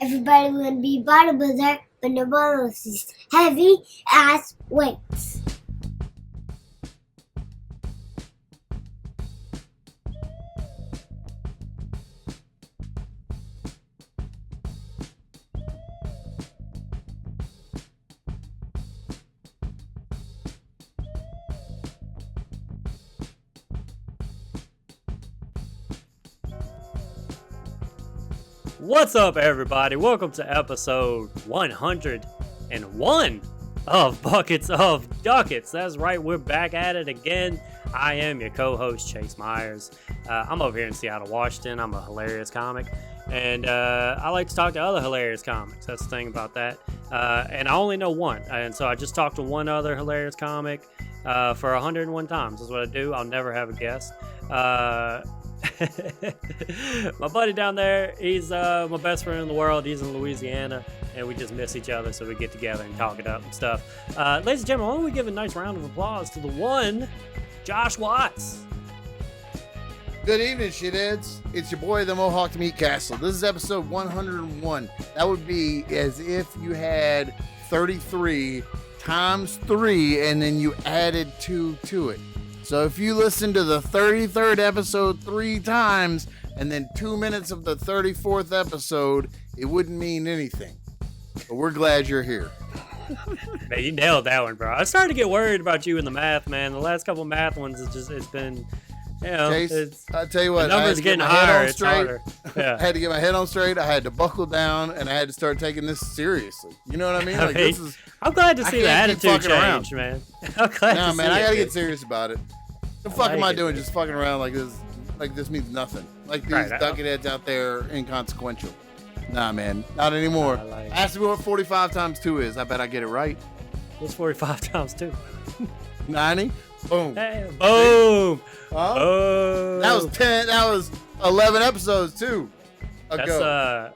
Everybody want to be bodybuilder, but nobody wants these heavy ass weights. What's up, everybody? Welcome to episode 101 of Buckets of Duckets. That's right, we're back at it again. I am your co-host, Chase Myers. I'm over here in Seattle, Washington. I'm a hilarious comic, and I like to talk to other hilarious comics. That's the thing about that. And I only know one, and so I just talked to one other hilarious comic for 101 times. That's what I do. I'll never have a guest. My buddy down there, he's my best friend in the world. He's in Louisiana, and we just miss each other, so we get together and talk it up and stuff. Ladies and gentlemen, why don't we give a nice round of applause to the one, Josh Watts. Good evening, shitheads. It's your boy, the Mohawk Meat Castle. This is episode 101. That would be as if you had 33 times 3, and then you added 2 to it. So if you listen to the 33rd episode 3 times and then 2 minutes of the 34th episode, it wouldn't mean anything. But we're glad you're here. Man, you nailed that one, bro. I started to get worried about you in the math, man. The last couple math ones, it's been, you know, Chase, I'll tell you what, the numbers getting higher, it's harder. Yeah. I had to get my head on straight. I had to buckle down, and I had to start taking this seriously. You know what I mean? Like, this is. I'm glad to see the attitude change, man. I'm glad to see man, I it, gotta dude. get serious about it. What the fuck am I doing? Just fucking around like this? Like this means nothing. Like these ducket heads out there, inconsequential. Nah, man, not anymore. Ask me what 45 times 2 is. I bet I get it right. What's 45 times 2? 90. Boom. Hey, boom. Huh? Oh. That was 10. That was 11 episodes too. That's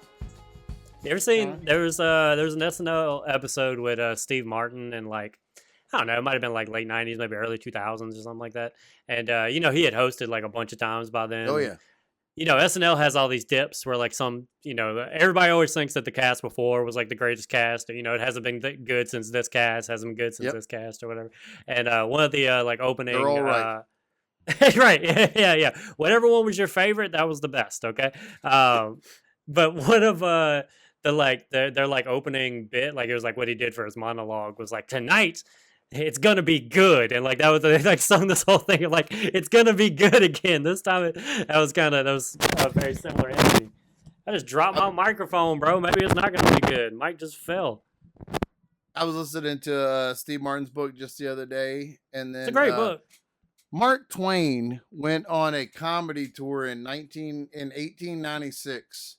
You ever seen? There was an SNL episode with Steve Martin and like. I don't know, it might have been like late 90s, maybe early 2000s or something like that. And, he had hosted like a bunch of times by then. Oh, yeah. SNL has all these dips where like some, everybody always thinks that the cast before was like the greatest cast. Or, it hasn't been good since this cast, hasn't been good since this cast or whatever. And one of the like opening. They're all right. Right. Yeah. Whatever one was your favorite, that was the best. Okay. But one of their like opening bit, like it was like what he did for his monologue was like, tonight it's gonna be good, and like that was they like sung this whole thing of like it's gonna be good again. This time that was a very similar energy. I just dropped my microphone, bro. Maybe it's not gonna be good. Mic just fell. I was listening to Steve Martin's book just the other day, and then It's a great book. Mark Twain went on a comedy tour in 1896,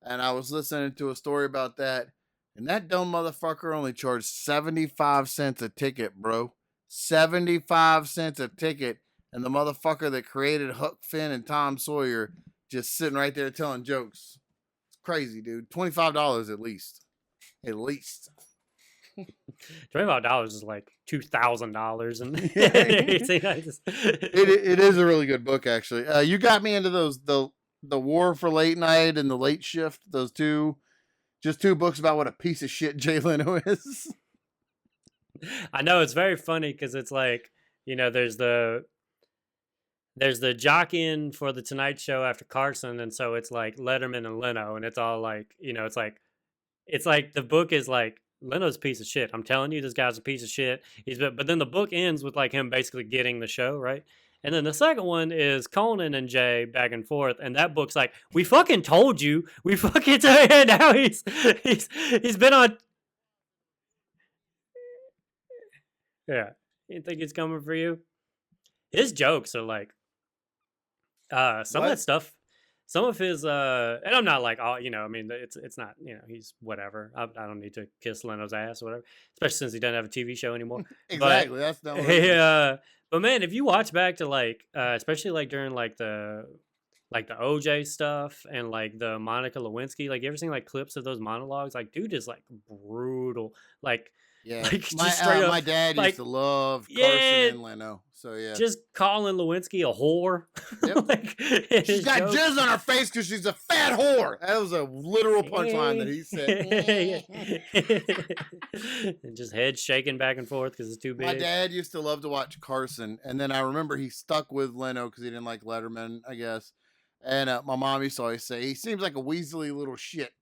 and I was listening to a story about that. And that dumb motherfucker only charged 75 cents a ticket, bro. 75 cents a ticket. And the motherfucker that created Huck Finn and Tom Sawyer just sitting right there telling jokes. It's crazy, dude. $25 at least. At least. $25 is like $2,000. And it is a really good book, actually. You got me into those, the War for Late Night and the Late Shift, those two. Just 2 books about what a piece of shit Jay Leno is. I know, it's very funny because it's like, there's the jockeying for the Tonight Show after Carson, and so it's like Letterman and Leno, and it's all like, it's like the book is like Leno's a piece of shit. I'm telling you, this guy's a piece of shit. But then the book ends with like him basically getting the show, right? And then the second one is Conan and Jay back and forth, and that book's like, we fucking told you, we fucking told you. Now he's been on. Yeah, you think he's coming for you? His jokes are like, some of that stuff. Some of his, and I'm not like, it's not, he's whatever. I don't need to kiss Leno's ass or whatever, especially since he doesn't have a TV show anymore. Exactly, but, that's not. But man, if you watch back to like, especially like during like the OJ stuff and like the Monica Lewinsky, like you ever seen like clips of those monologues? Like, dude is like brutal. Like Yeah, Like, just straight up, my dad like, used to love Carson yeah, and Leno. So yeah, just calling Lewinsky a whore. Yep. Like, in she's his got jokes. jizz on her face because she's a fat whore. That was a literal punchline that he said. And just head shaking back and forth because it's too big. My dad used to love to watch Carson, and then I remember he stuck with Leno because he didn't like Letterman, I guess. And my mom used to always say he seems like a weaselly little shit.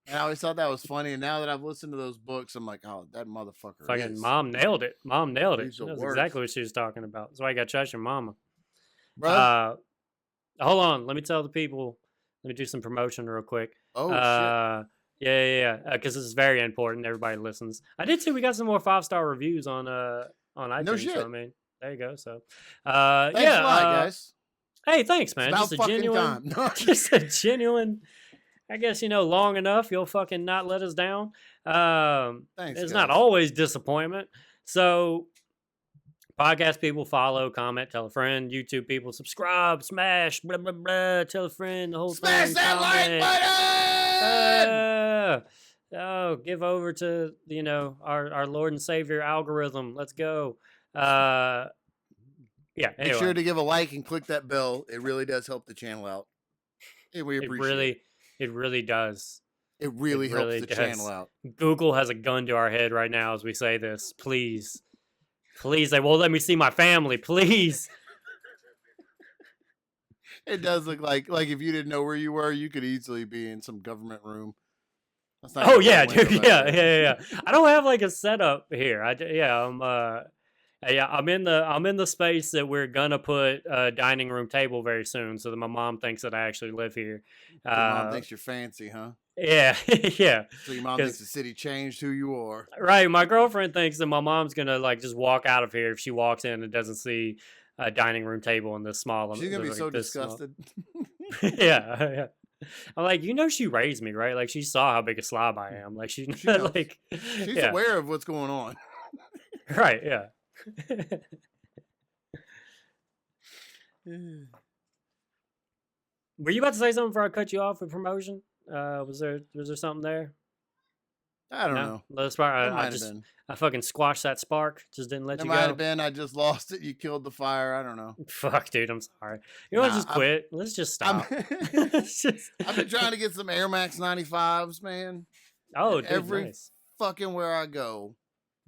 And I always thought that was funny. And now that I've listened to those books, I'm like, oh, that motherfucker. Fucking is. mom nailed it. Mom nailed it. He's She the knows worst. exactly what she was talking about. That's why you got to trust your mama. Bro. Hold on. Let me tell the people. Let me do some promotion real quick. Oh, shit. Yeah. Because this is very important. Everybody listens. I did see we got some more 5-star reviews on iTunes. No shit. So, I mean, there you go. So, Thanks a lot, guys. Hey, thanks, man. It's Just a about fucking genuine, time. just a genuine. I guess long enough you'll fucking not let us down. Thanks. It's guys. not always disappointment. So, podcast people, follow, comment, tell a friend. YouTube people, subscribe, smash, blah blah blah. Tell a friend, the whole Smash thing. that like button. Oh, give over to our Lord and Savior algorithm. Let's go. Yeah. Make Anyway. sure to give a like and click that bell. It really does help the channel out. And we appreciate it. It really does. It really helps the does. channel out. Google has a gun to our head right now as we say this. Please, they won't let me see my family. Please. It does look like if you didn't know where you were, you could easily be in some government room. Oh yeah, dude. Yeah. I don't have like a setup here. I'm in the space that we're gonna put a dining room table very soon, so that my mom thinks that I actually live here. Your mom thinks you're fancy, huh? Yeah, yeah. So your mom thinks the city changed who you are. Right. My girlfriend thinks that my mom's gonna like just walk out of here if she walks in and doesn't see a dining room table in this small. She's gonna be like, so this small. disgusted. Yeah. I'm like, she raised me, right? Like, she saw how big a slob I am. Like, she knows. like, She's aware of what's going on. Right. Yeah. Were you about to say something before I cut you off with promotion? Was there something there? I don't know. That's part. Been. I fucking squashed that spark. Just didn't let It you might go. have been. I just lost it. You killed the fire. I don't know. Fuck, dude. I'm sorry. You want to just quit? Let's just stop. I've been trying to get some Air Max 95s, man. Oh, dude, every nice. fucking where I go,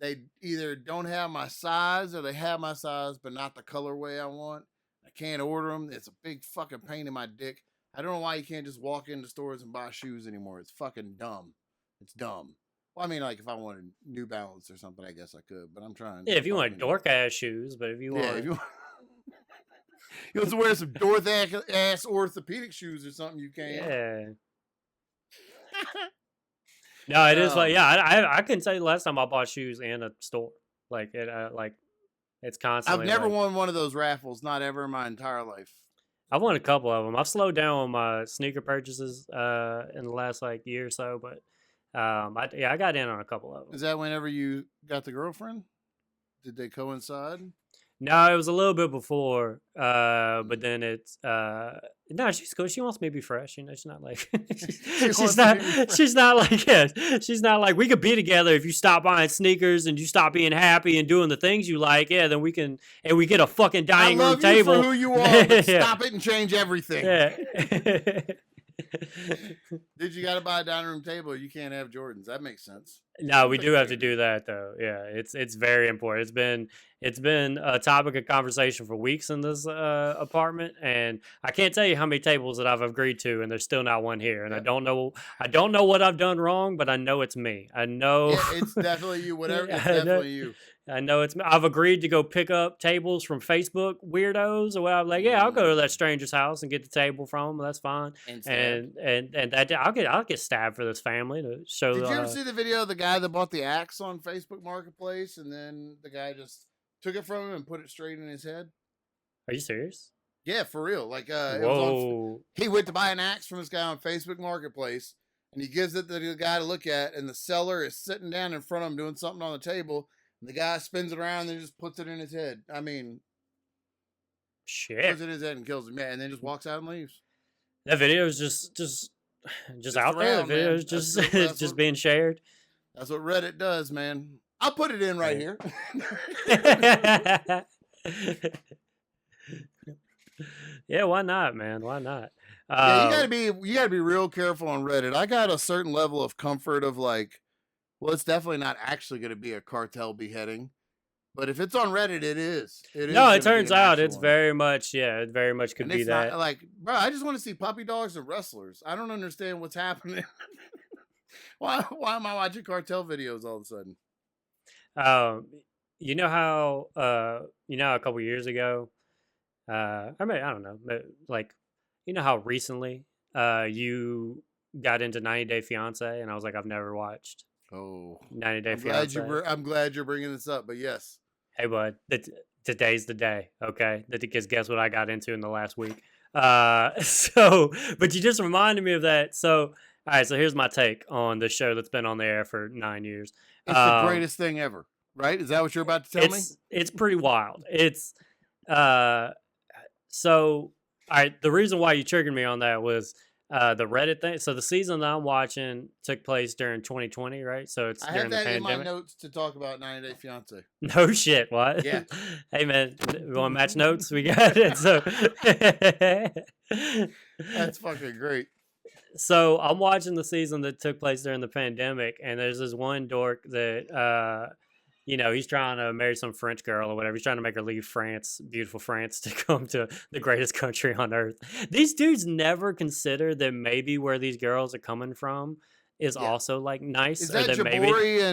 they either don't have my size or they have my size, but not the colorway I want. I can't order them. It's a big fucking pain in my dick. I don't know why you can't just walk into stores and buy shoes anymore. It's fucking dumb. It's dumb. Well, I mean, like if I wanted New Balance or something, I guess I could, but I'm trying. Yeah, if you want dork ass shoes, but if you want, if you want to wear some dork ass orthopedic shoes or something, you can. Yeah. No, it is like, yeah, I can tell you the last time I bought shoes in a store. Like it, it's constantly. I've never won one of those raffles, not ever in my entire life. I've won a couple of them. I've slowed down on my sneaker purchases in the last like year or so, but I got in on a couple of them. Is that whenever you got the girlfriend? Did they coincide? No, it was a little bit before, but then it's no, she's cool. She wants me to be fresh. She's not like she's not like we could be together if you stop buying sneakers and you stop being happy and doing the things you like. Yeah, then we can and we get a fucking dining room table. I love you for who you are, but stop it and change everything. Yeah. Did you got to buy a dining room table? You can't have Jordans. That makes sense. No, we do have to do that though. Yeah, it's very important. It's been a topic of conversation for weeks in this apartment, and I can't tell you how many tables that I've agreed to, and there's still not one here. And I don't know what I've done wrong, but I know it's me. I know it's definitely you. Whatever, it's definitely you. I know it's me. I've agreed to go pick up tables from Facebook weirdos, or I'm like, yeah, I'll go to that stranger's house and get the table from them. That's fine. And that I'll get stabbed for this family to show. Did you ever see the video of the guy that bought the axe on Facebook Marketplace, and then the guy just took it from him and put it straight in his head? Are you serious? Yeah, for real. Like, whoa. He went to buy an axe from this guy on Facebook Marketplace, and he gives it to the guy to look at, and the seller is sitting down in front of him doing something on the table. And the guy spins it around and just puts it in his head. I mean, shit. Puts it in his head and kills him. Yeah, and then just walks out and leaves. That video is just out there. The video is just being shared. That's what Reddit does, man. I'll put it in right here. Yeah, why not, man? Why not? Yeah, you gotta be real careful on Reddit. I got a certain level of comfort of like, well, it's definitely not actually going to be a cartel beheading, but if it's on Reddit, it is. It is. No, gonna it turns be an out actual it's one. very much, yeah, it very much could And be it's that. not like, bro, I just want to see puppy dogs and wrestlers. I don't understand what's happening. Why am I watching cartel videos all of a sudden? You know how a couple years ago, I mean, I don't know, but like, you know how recently you got into 90 Day Fiance, and I was like, I've never watched Oh, 90 Day I'm glad Fiance. I'm glad you're bringing this up, but yes. Hey, bud, today's the day, okay? Because guess what I got into in the last week? But you just reminded me of that. So, all right, so here's my take on the show that's been on the air for 9 years. It's the greatest thing ever, right? Is that what you're about to tell me? It's pretty wild. It's so all right, the reason why you triggered me on that was the Reddit thing. So the season that I'm watching took place during 2020, right? So it's I during have the that in pandemic. my notes to talk about 90 Day Fiance. No shit, what? Yeah. Hey man, we want to match notes? We got it. So That's fucking great. So I'm watching the season that took place during the pandemic, and there's this one dork that he's trying to marry some French girl or whatever. He's trying to make her leave France, beautiful France, to come to the greatest country on earth. These dudes never consider that maybe where these girls are coming from is also like nice. Is that Jabori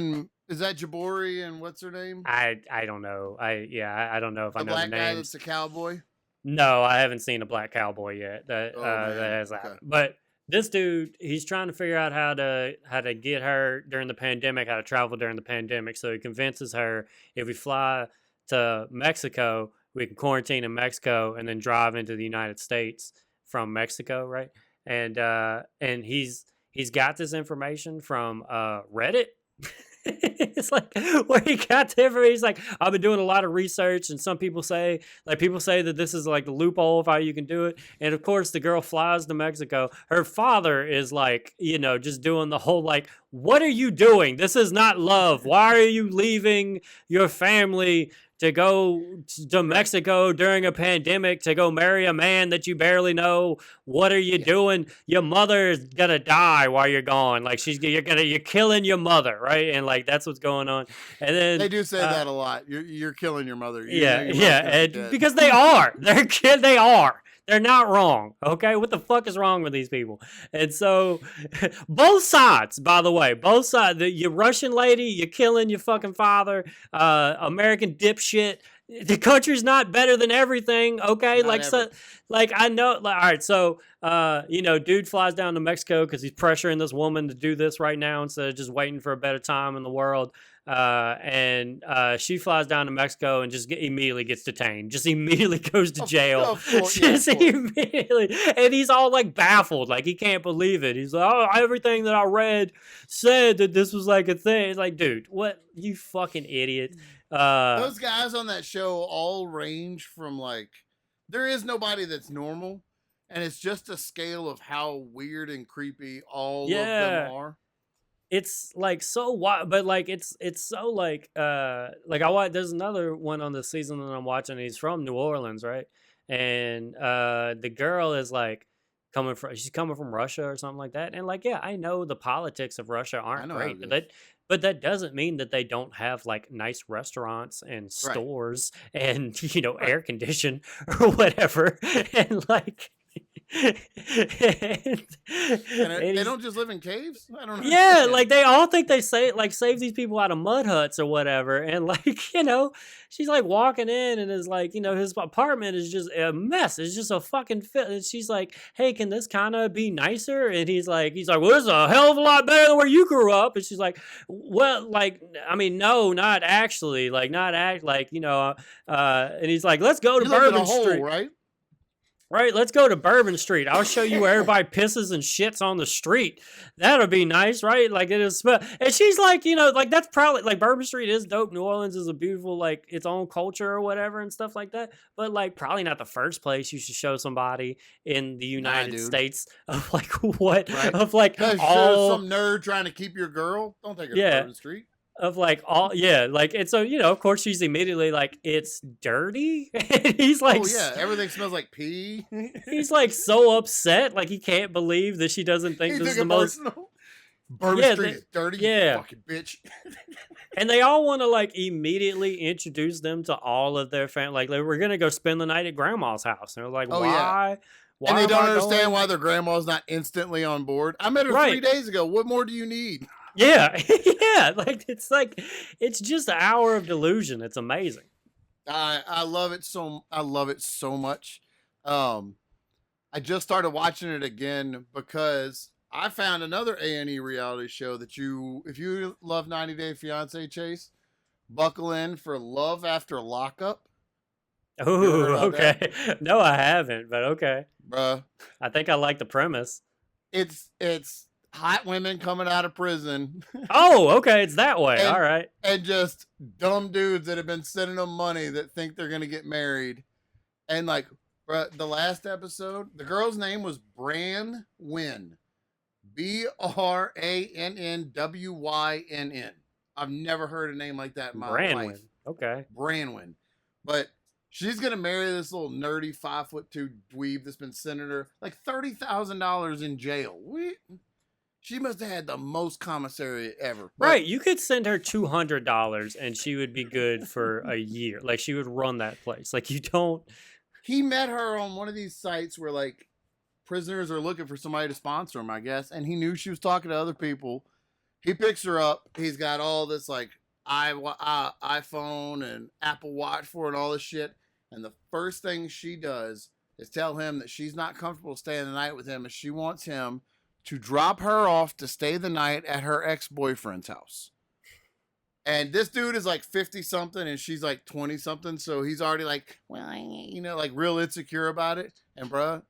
and what's her name? I don't know. I don't know if I know the black guy names. that's a cowboy. No, I haven't seen a black cowboy yet. That has happened. But this dude, he's trying to figure out how to get her during the pandemic, how to travel during the pandemic. So he convinces her, if we fly to Mexico, we can quarantine in Mexico and then drive into the United States from Mexico, right? And he's got this information from Reddit. It's like where he got the information. He's like, I've been doing a lot of research, and some people say that this is like the loophole of how you can do it. And of course, the girl flies to Mexico. Her father is like, just doing the whole like, what are you doing? This is not love. Why are you leaving your family to go to Mexico during a pandemic to go marry a man that you barely know? What are you doing? Your mother is gonna die while you're gone. Like you're killing your mother, right? And like that's what's going on. And then they do say that a lot. You're killing your mother. And because they are. They are. They're not wrong, okay? What the fuck is wrong with these people? And so, both sides, by the way, both sides, your Russian lady, you're killing your fucking father, American dipshit, the country's not better than everything, okay? I know, all right, so, dude flies down to Mexico because he's pressuring this woman to do this right now instead of just waiting for a better time in the world. And she flies down to Mexico and just immediately gets detained. Just immediately goes to jail. Immediately. And he's all like baffled. Like he can't believe it. He's like, oh, everything that I read said that this was like a thing. It's like, dude, what? You fucking idiot. Those guys on that show all range from like, there is nobody that's normal. And it's just a scale of how weird and creepy all of them are. It's like so wild, but like it's so like I watch. There's another one on the season that I'm watching. He's from New Orleans, right? And the girl is like she's coming from Russia or something like that. And like, yeah, I know the politics of Russia aren't great, but that doesn't mean that they don't have like nice restaurants and stores and air condition or whatever. And like. and they don't just live in caves. I don't know. Yeah, like they all think they save these people out of mud huts or whatever, and like she's like walking in and is like his apartment is just a mess. It's just a fucking fit. And she's like, hey, can this kind of be nicer? And he's like, well, this is a hell of a lot better than where you grew up. And she's like, well, like I mean, no, not actually, like not act like and he's like, let's go to Bourbon Street, right? Right, let's go to Bourbon Street. I'll show you where everybody pisses and shits on the street. That'll be nice, right? Like it is, and she's like, like that's probably like Bourbon Street is dope. New Orleans is a beautiful, like its own culture or whatever and stuff like that. But like, probably not the first place you should show somebody in the United States of like what of like all some nerd trying to keep your girl. Don't take her to Bourbon Street. of like all like it's so of course she's immediately like it's dirty. And he's like Oh yeah, everything smells like pee. he's like so upset, like he can't believe that she doesn't think He this took is the it most personal. Bourbon Yeah, Street they- is dirty, yeah. you fucking bitch. and they all want to like immediately introduce them to all of their family. Like we're gonna go spend the night at grandma's house, and they're like, Oh, yeah. why? Why And they am don't I understand going? why their grandma's not instantly on board. I met her 3 Right. days ago. What more do you need? Yeah, yeah. Like it's just an hour of delusion. It's amazing. I love it so. I love it so much. I just started watching it again because I found another A&E reality show that if you love 90 Day Fiance, Chase, buckle in for Love After Lockup. Oh, heard about that? okay. No, I haven't, but okay. Bruh, I think I like the premise. it's hot women coming out of prison Oh, okay. It's that way. And- All right. and just dumb dudes that have been sending them money that think they're gonna get married. And like, bruh, the last episode, the girl's name was Bran Wynn. BRANNWYNN. I've never heard a name like that in my life. Branwyn. Okay. Branwyn. But she's gonna marry this little nerdy 5'2" dweeb that's been sending her like $30,000 in jail. She must have had the most commissary ever. But Right. You could send her $200 and she would be good for a year. Like she would run that place. Like you don't. he met her on one of these sites where like prisoners are looking for somebody to sponsor them, I guess, and he knew she was talking to other people. He picks her up. He's got all this like iPhone and Apple Watch for it and all this shit. And the first thing she does is tell him that she's not comfortable staying the night with him, and she wants him to drop her off to stay the night at her ex-boyfriend's house. And this dude is like 50 something and she's like 20 something. So he's already like, well, like real insecure about it. And bruh,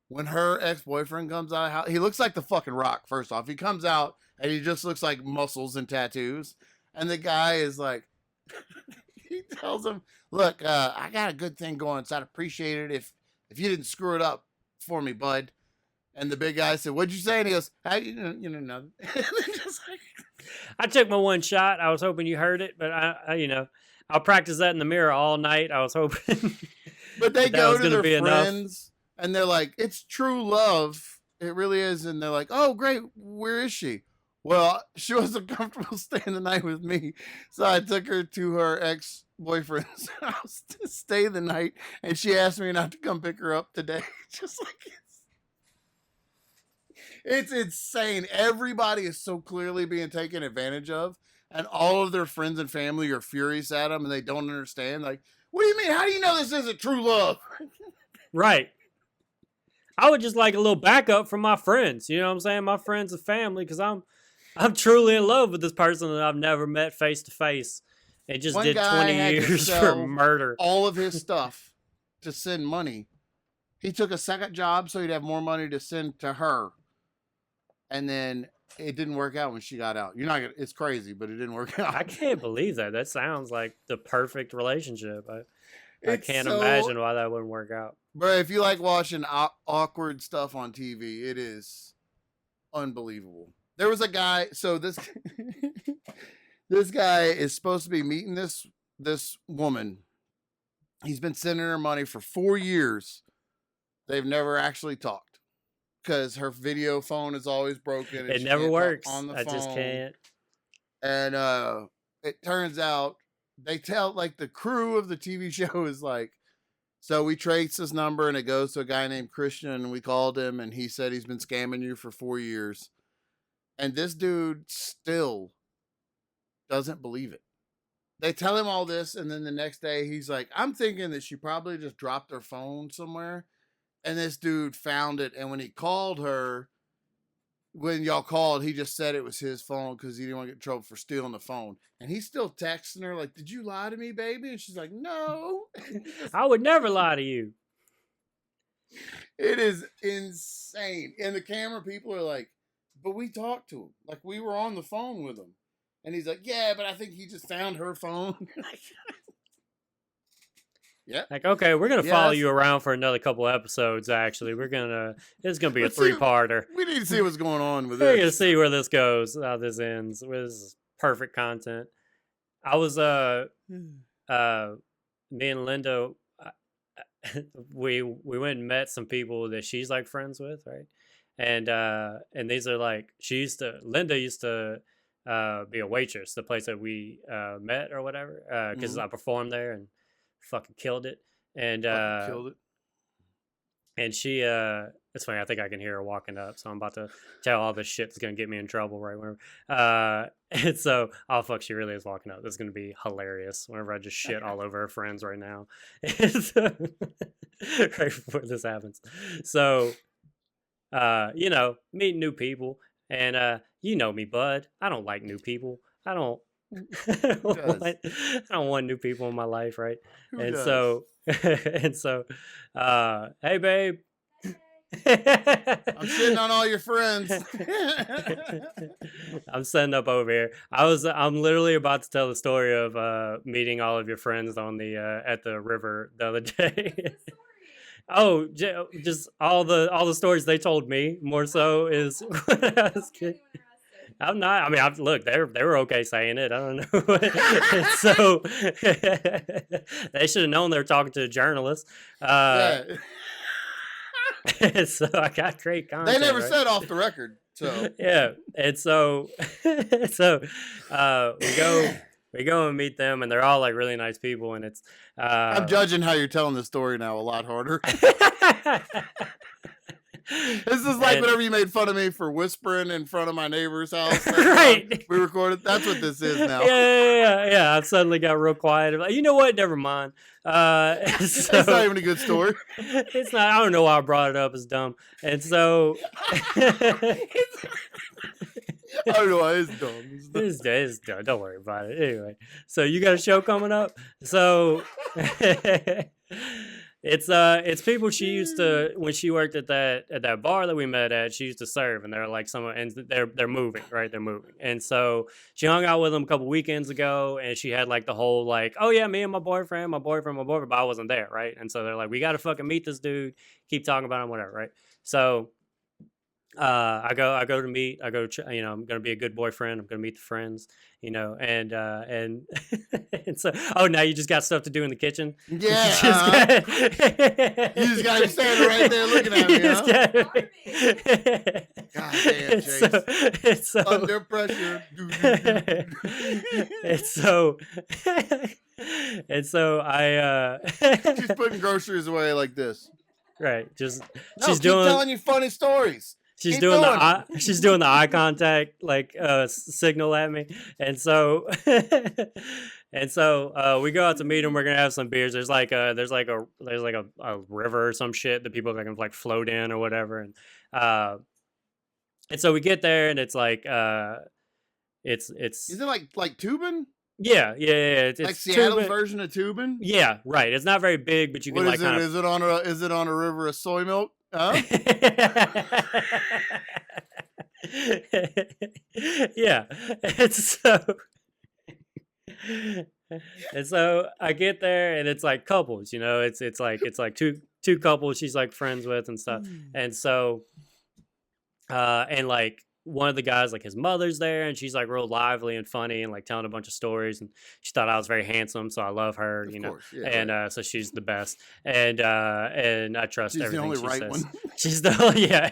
when her ex-boyfriend comes out of the house, he looks like the fucking Rock, first off. He comes out and he just looks like muscles and tattoos. And the guy is like, he tells him, look, I got a good thing going, so I'd appreciate it if you didn't screw it up for me, bud. And the big guy said, what'd you say? And he goes, you know, nothing. And then just like, I took my one shot. I was hoping you heard it, but I'll practice that in the mirror all night. I was hoping. but they that go was to gonna their be enough. friends and they're like, it's true love. It really is. And they're like, oh, great. Where is she? Well, she wasn't comfortable staying the night with me. So I took her to her ex-boyfriend's house to stay the night. And she asked me not to come pick her up today. Just like it's insane. Everybody is so clearly being taken advantage of. And all of their friends and family are furious at them and they don't understand. Like, what do you mean? How do you know this isn't true love? Right. I would just like a little backup from my friends. You know what I'm saying? My friends and family, because I'm truly in love with this person that I've never met face to face. It just One did guy 20 had to years for sell murder. all of his stuff to send money. He took a second job so he'd have more money to send to her. And then it didn't work out when she got out. You're not gonna, it's crazy, but it didn't work out. I can't believe that. That sounds like the perfect relationship. I It's can't so- imagine why that wouldn't work out. Bro, if you like watching awkward stuff on TV, it is unbelievable. There was a guy, so this this guy is supposed to be meeting this woman. He's been sending her money for 4 years. They've never actually talked because her video phone is always broken. And It she never can't talk works. on the I just phone. can't. And it turns out they tell like the crew of the TV show is like, so we trace this number and it goes to a guy named Christian and we called him and he said he's been scamming you for 4 years. And this dude still doesn't believe it. They tell him all this and then the next day he's like, I'm thinking that she probably just dropped her phone somewhere. And this dude found it. And when he called her, when y'all called, he just said it was his phone because he didn't want to get in trouble for stealing the phone. And he's still texting her like, did you lie to me, baby? And she's like, no. I would never lie to you. It is insane. And the camera people are like, but we talked to him. Like, we were on the phone with him. And he's like, yeah, but I think he just found her phone. Yeah. Like, okay, we're gonna follow Yes. you around for another couple episodes. Actually, it's gonna be a Let's see- 3-parter. We need to see what's going on with We're gonna this. see where this goes, how this ends. This is perfect content. I was me and Linda, we went and met some people that she's like friends with, right? And these are like Linda used to be a waitress, the place that we met or whatever, because I performed there and fucking killed it. And Killed it. and she it's funny, I think I can hear her walking up, so I'm about to tell all this shit that's gonna get me in trouble right whenever. And so, oh fuck, she really is walking up. This is gonna be hilarious whenever I just shit all over her friends right now. Right before this happens. So meeting new people, and you know me, bud. I don't like new people. I don't I don't want new people in my life, right? Who does? So hey babe. I'm shitting on all your friends. I'm setting up over here. I'm literally about to tell the story of meeting all of your friends on the at the river the other day. Oh, just all the stories they told me. More so is when I was kidding. I'm not. I mean, look, they were okay saying it. I don't know. And so they should have known they were talking to a journalist. Yeah. So I got great content. They never right? said off the record. So Yeah, and so we go and meet them, and they're all like really nice people, and it's I'm judging how you're telling the story now a lot harder. This is like whenever you made fun of me for whispering in front of my neighbor's house. Right. We recorded. That's what this is now. Yeah. I've suddenly got real quiet. I'm like, you know what? Never mind. It's not even a good story. It's not. I don't know why I brought it up. It's dumb. And so I don't know why it's dumb. it's dumb. Don't worry about it. Anyway, so you got a show coming up. So it's people she used to, when she worked at that bar that we met at, she used to serve, and they're like and they're moving, right? They're moving. And so she hung out with them a couple weekends ago, and she had like the whole like, oh yeah, me and my boyfriend, but I wasn't there, right? And so they're like, we got to fucking meet this dude, keep talking about him, whatever, right? So I'm going to be a good boyfriend. I'm going to meet the friends, and and so, oh, now you just got stuff to do in the kitchen. Yeah. You just got him standing right there looking at me, huh? God damn, Chase. Under pressure. and so I She's putting groceries away like this. Right. Just No, she's keep doing telling you funny stories. She's Keep doing doing she's doing the eye contact like signal at me, and so we go out to meet him. We're gonna have some beers. There's like a river or some shit that people can like float in or whatever, and so we get there, and it's like it's Is it like tubing? yeah. It's Like Seattle's tubing. version of tubing? Yeah, right. It's not very big, but you can What like is it? kind of. Is it on a river of soy milk? Huh? Yeah, and so I get there, and it's like couples, it's like two couples she's like friends with and stuff, and so and like one of the guys, like his mother's there, and she's like real lively and funny and like telling a bunch of stories, and she thought I was very handsome, so I love her, Of course, yeah, and right. So she's the best, and I trust She's the everything only she right says. one. She's the yeah,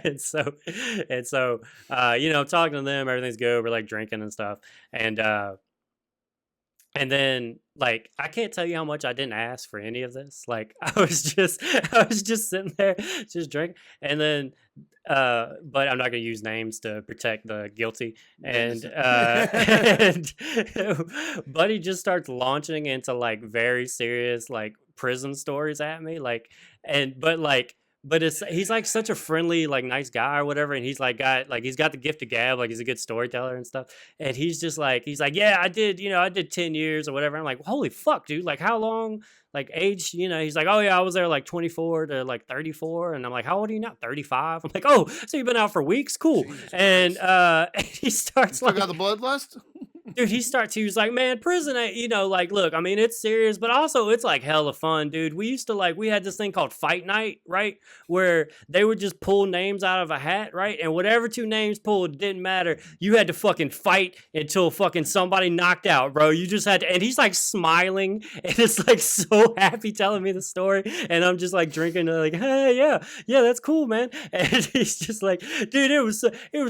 and so talking to them, everything's good. We're like drinking and stuff, and then like I can't tell you how much I didn't ask for any of this. Like I was just sitting there just drinking, and then but I'm not gonna use names to protect the guilty. And and Buddy just starts launching into like very serious like prison stories at me, but he's like such a friendly, like nice guy or whatever, and he's like he's got the gift of gab, like he's a good storyteller and stuff. And he's like, yeah, I did 10 years or whatever. I'm like, holy fuck, dude, like how long, like age, he's like, oh yeah, I was there like 24 to like 34. And I'm like, how old are you now? 35. I'm like, oh, so you've been out for weeks? Cool. Jesus and he starts Still like got the bloodlust? dude, he was like, man, prison ain't, like, look, I mean, it's serious, but also it's like hella fun, dude. We used to we had this thing called Fight Night, right? Where they would just pull names out of a hat, right? And whatever two names pulled, didn't matter. You had to fucking fight until fucking somebody knocked out, bro. You just had to, and he's like smiling and it's like so happy telling me the story. And I'm just like drinking, like, hey, yeah, that's cool, man. And he's just like, dude, it was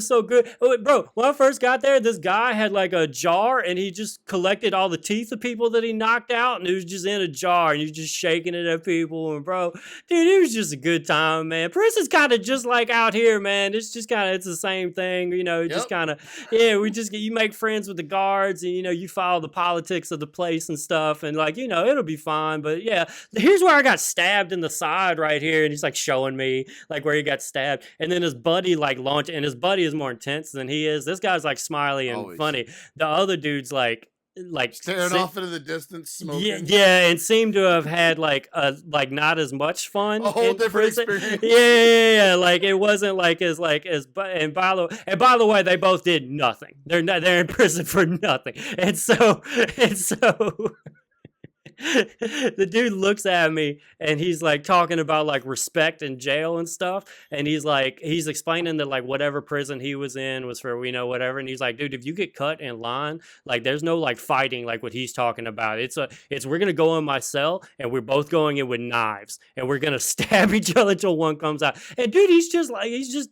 so good. Bro, when I first got there, this guy had like a jar and he just collected all the teeth of people that he knocked out, and it was just in a jar and you're just shaking it at people. And bro, dude, it was just a good time, man. Prison's kind of just like out here, man. It's just kind of, it's the same thing, just kind of, you make friends with the guards and, you follow the politics of the place and stuff. And like, it'll be fine. But yeah, here's where I got stabbed in the side right here. And he's like showing me like where he got stabbed. And then his buddy like launched, and his buddy is more intense than he is. This guy's like smiley and funny. The other dude's like staring off into the distance, smoking. Yeah, and seemed to have had like not as much fun. A whole different experience. Yeah. Like it wasn't like as and by the way, they both did nothing. They're in prison for nothing. And so the dude looks at me and he's like talking about like respect in jail and stuff, and he's explaining that like whatever prison he was in was for whatever, and he's like, dude, if you get cut in line, like there's no like fighting like what he's talking about. It's we're gonna go in my cell and we're both going in with knives and we're gonna stab each other till one comes out. And dude, he's just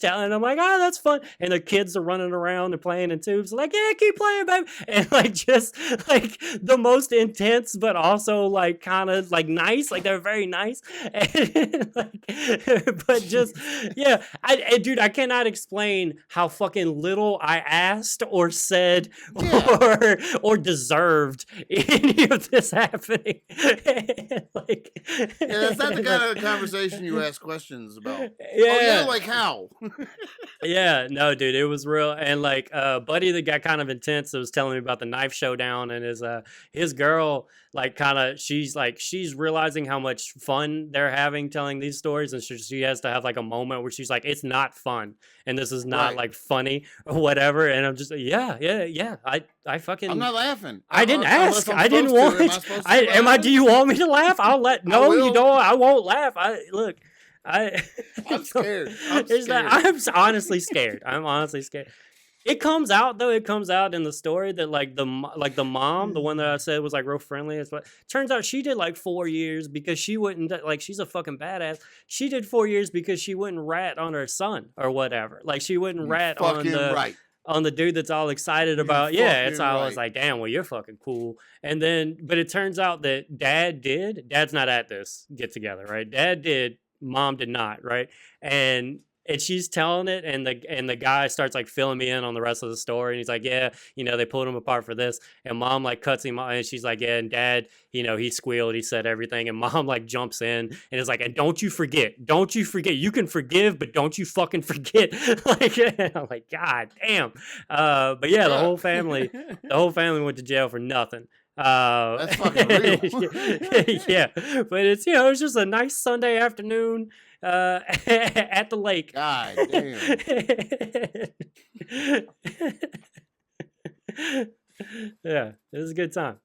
telling, I'm like, oh, that's fun. And the kids are running around and playing in tubes, like, yeah, keep playing, baby. And like just like the most intense but also like kind of like nice, like they're very nice. And, but just dude, I cannot explain how fucking little I asked or said or deserved any of this happening. That's not the kind of conversation you ask questions about. Yeah, like how? Yeah, no, dude, it was real. And like buddy that got kind of intense that was telling me about the knife showdown, and his girl like kind of she's realizing how much fun they're having telling these stories, and she has to have like a moment where she's like, it's not fun and this is not like funny or whatever. And I'm just yeah I fucking, I'm not laughing. I didn't ask. I didn't want it. Do you want me to laugh? No, you don't. I won't laugh. I'm scared. I'm honestly scared. I'm honestly scared. It comes out in the story that like the mom, the one that I said was like real friendly, but turns out she did like 4 years because she wouldn't, like, she's a fucking badass. She did 4 years because she wouldn't rat on her son or whatever. Like she wouldn't rat on the dude that's all excited about. It's all, I was like, damn, well, you're fucking cool. And then, but it turns out that dad's not at this get together, right? Dad did, mom did not, right? And she's telling it, and the guy starts like filling me in on the rest of the story, and he's like, yeah, they pulled him apart for this, and mom like cuts him off, and she's like, yeah, and dad, he squealed, he said everything, and mom like jumps in and is like, and don't you forget, you can forgive, but don't you fucking forget. Like, I'm like, god damn. But yeah, the whole family went to jail for nothing. That's fucking real. Yeah, but it's it's just a nice Sunday afternoon at the lake. God damn. Yeah, it was a good time.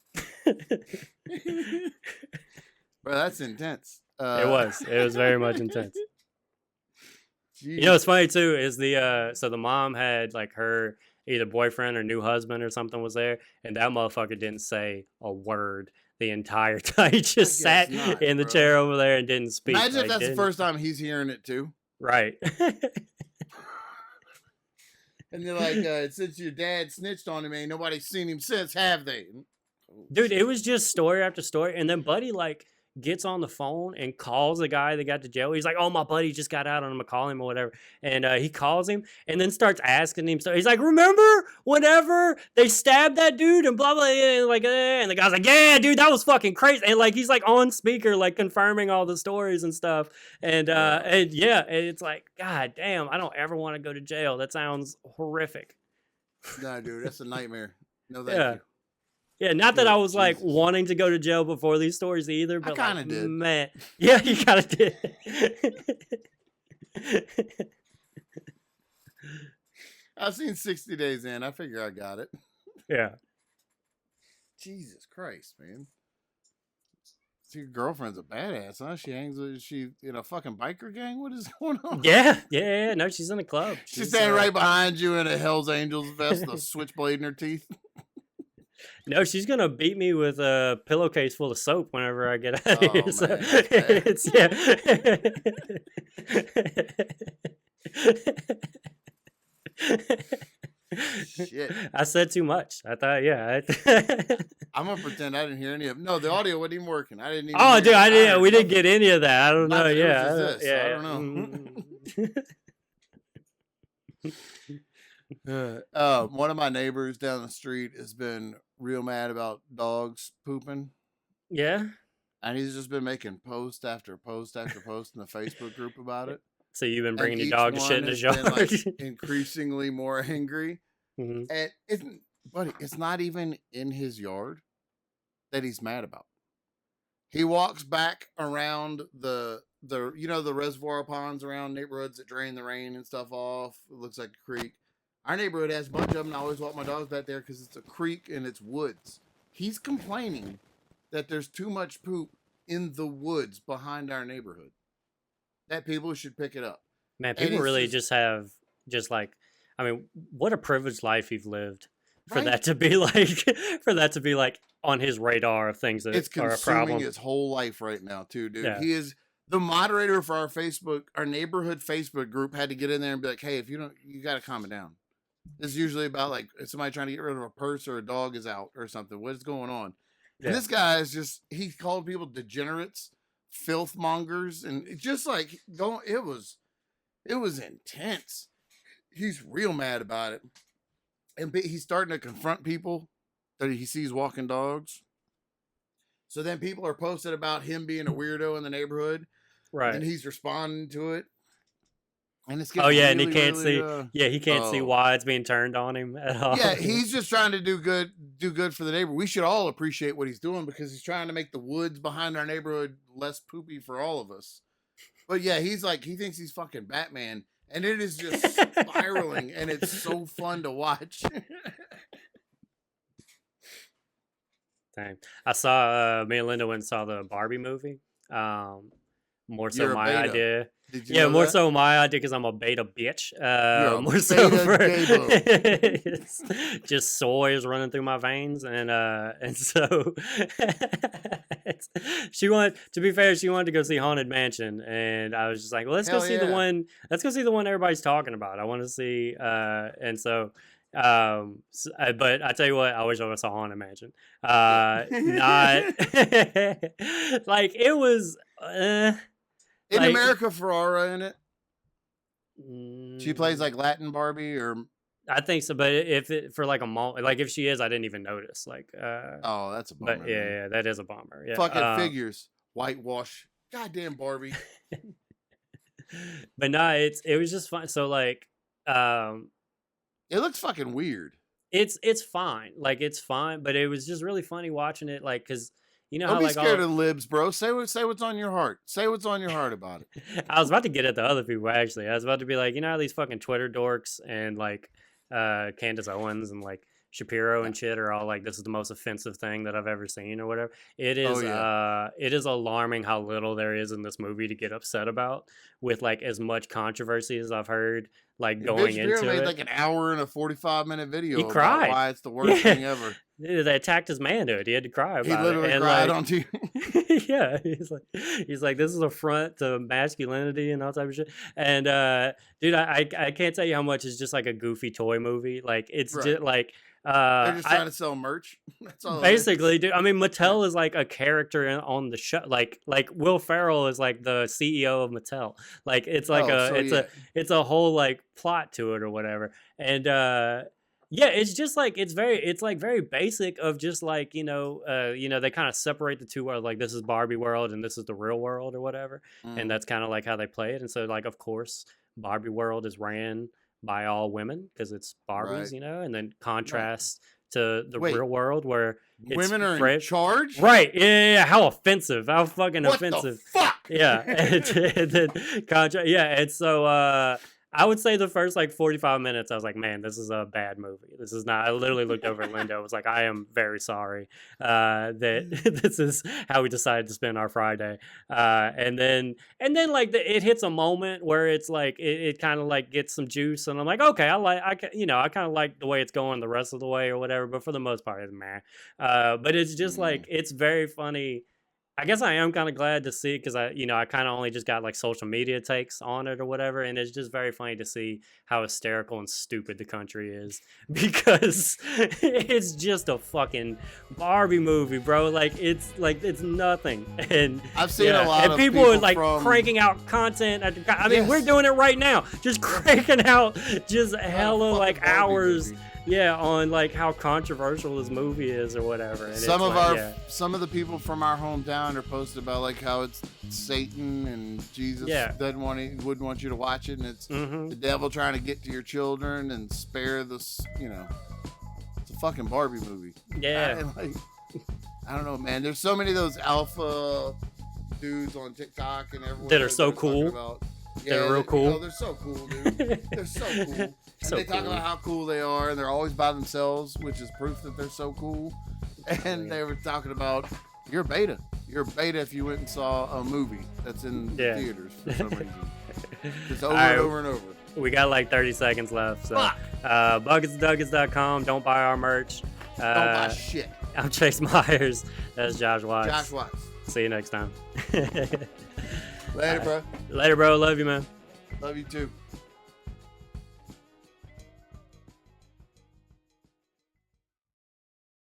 Bro, that's intense. It was very much intense. Jeez. What's funny too is the mom had like her either boyfriend or new husband or something was there, and that motherfucker didn't say a word the entire time. He just sat in the chair over there and didn't speak. Imagine if that's the first time he's hearing it too. Right. And they're like, since your dad snitched on him, ain't nobody seen him since, have they? Dude, it was just story after story. And then Buddy like gets on the phone and calls the guy that got to jail. He's like, oh, my buddy just got out, and I'm gonna call him or whatever. And he calls him and then starts asking him. So he's like, remember whenever they stabbed that dude and blah blah, and like, and the guy's like, yeah, dude, that was fucking crazy. And like he's like on speaker, like confirming all the stories and stuff. And and it's like, god damn, I don't ever want to go to jail. That sounds horrific. Nah, dude, that's a nightmare. No, thank you. Yeah, not that I was like wanting to go to jail before these stories either, but I kind of did. Man, yeah, you kind of did. I've seen 60 Days In. I figure I got it. Yeah. Jesus Christ, man. So your girlfriend's a badass, huh? She hangs with, is she in a fucking biker gang? What is going on? Yeah. No, she's in a club. She's standing right behind you in a Hell's Angels vest, with a switchblade in her teeth. No, she's gonna beat me with a pillowcase full of soap whenever I get out of Oh, here. man, So that's yeah. Shit. I said too much. I thought, yeah. I'm gonna pretend I didn't hear any of it. No, the audio wasn't even working. I didn't even Oh, hear dude, it. I didn't. heard We didn't nothing. get any of that. I don't know. Nothing. It was Yeah, just this. yeah. I don't know. One of my neighbors down the street has been real mad about dogs pooping, Yeah. and he's just been making post after post after post in the Facebook group about it. So you've been bringing And your each dog to shit in one his has yard. been, like, increasingly more angry. Mhm. And it's not even in his yard that he's mad about. He walks back around the the reservoir ponds around neighborhoods that drain the rain and stuff off. It looks like a creek. Our neighborhood has a bunch of them. And I always walk my dogs back there because it's a creek and it's woods. He's complaining that there's too much poop in the woods behind our neighborhood. That people should pick it up. Man, And people it's really just- just have like, I mean, what a privileged life you've lived for Right? that to be like on his radar of things that It's are a consuming problem. his whole life right now too, dude. Yeah. He is the moderator for our neighborhood Facebook group. Had to get in there and be like, hey, if you got to calm it down. It's usually about like somebody trying to get rid of a purse or a dog is out or something. What is going on? Yeah. And this guy is he called people degenerates, filth mongers, and it just like it was intense. He's real mad about it. And he's starting to confront people that he sees walking dogs. So then people are posted about him being a weirdo in the neighborhood, Right. and he's responding to it. And it's Oh getting yeah, and he really, can't really, see. Yeah, he can't see oh. why it's being turned on him at all. Yeah, he's just trying to do good for the neighbor. We should all appreciate what he's doing because he's trying to make the woods behind our neighborhood less poopy for all of us. But yeah, he thinks he's fucking Batman, and it is just spiraling, and it's so fun to watch. Dang. I saw me and Linda went and saw the Barbie movie. More so You're a my beta. idea. Did you Yeah, know more that? so my idea because I'm a beta bitch. You're a More so beta for gay-bo. it's just soy is running through my veins, and so she wanted. To be fair, she wanted to go see Haunted Mansion, and I was just like, well, let's go Hell see yeah. the one. Let's go see the one everybody's talking about. I want to see, and so. But I tell you what, I wish I would have saw Haunted Mansion. Not like it was. In like- America Ferrara in it. She plays Mm, like Latin Barbie or I think so, but if it for like a moment, like if she is, I didn't even notice. Like, oh, that's a bummer. but yeah, man. yeah, that is a bummer. Yeah, Fucking figures, whitewash. Goddamn Barbie. But no, it was just fun. So like, It looks fucking weird. it's fine. Like it's fine, but it was just really funny watching it. Like, cause you know Don't how be like scared all, of libs, bro. Say what's on your heart. Say what's on your heart about it. I was about to get at the other people actually. I was about to be like, you know how these fucking Twitter dorks and like Candace Owens and like Shapiro and shit are all like, this is the most offensive thing that I've ever seen or whatever. It is it is alarming how little there is in this movie to get upset about with like as much controversy as I've heard like going Bitch Beer into made it. like an hour and a 45-minute video He about cried. why it's the worst Yeah. thing ever. They attacked his manhood. He had to cry about He literally it. And, cried like, on TV. yeah, he's like, this is a front to masculinity and all type of shit. And dude, I can't tell you how much is just like a goofy toy movie. Like it's Right. just like They're just trying to sell merch. That's all. it is. basically, dude. I mean, Mattel is like a character on the show. Like Will Ferrell is like the CEO of Mattel. Like it's like it's a whole like plot to it or whatever. And yeah, it's just like it's like very basic of just like you know they kind of separate the two worlds. Like this is Barbie world and this is the real world or whatever. And that's kind of like how they play it. And so like of course Barbie world is ran by all women because it's Barbies, Right. you know, and then contrast to the Wait. real world where it's Women are in fresh. charge. Right? Yeah. How offensive! How fucking What offensive! the fuck? Yeah, and then contrast. Yeah, and so I would say the first like 45 minutes, I was like, man, this is a bad movie. This is not. I literally looked over at Linda. I was like, I am very sorry that this is how we decided to spend our Friday. And then like it hits a moment where it's like it kind of like gets some juice, and I'm like, okay, I kind of like the way it's going the rest of the way or whatever. But for the most part, it's meh. But it's just like it's very funny. I guess I am kind of glad to see it because I kind of only just got like social media takes on it or whatever, and it's just very funny to see how hysterical and stupid the country is because it's just a fucking Barbie movie, bro. Like it's nothing, and I've seen a lot and of people are like cranking out content. I mean, we're doing it right now, just cranking out just hella like hours. Movie. Yeah, on like how controversial this movie is or whatever. And some of the people from our hometown are posted about like how it's Satan and Jesus wouldn't want you to watch it, and it's the devil trying to get to your children and spare this. It's a fucking Barbie movie. Yeah, I don't know, man. There's so many of those alpha dudes on TikTok and everyone that are so cool. They're real cool. They're so cool, dude. They're so cool. And they talk about how cool they are, and they're always by themselves, which is proof that they're so cool. And they were talking about you're beta. You're beta if you went and saw a movie that's in theaters for some reason. Just over and over and over. We got like 30 seconds left. So, bucketsduckets.com. Don't buy our merch. Don't buy shit. I'm Chase Myers. That's Josh Watts. See you next time. Later, bro. Later, bro. Love you, man. Love you too.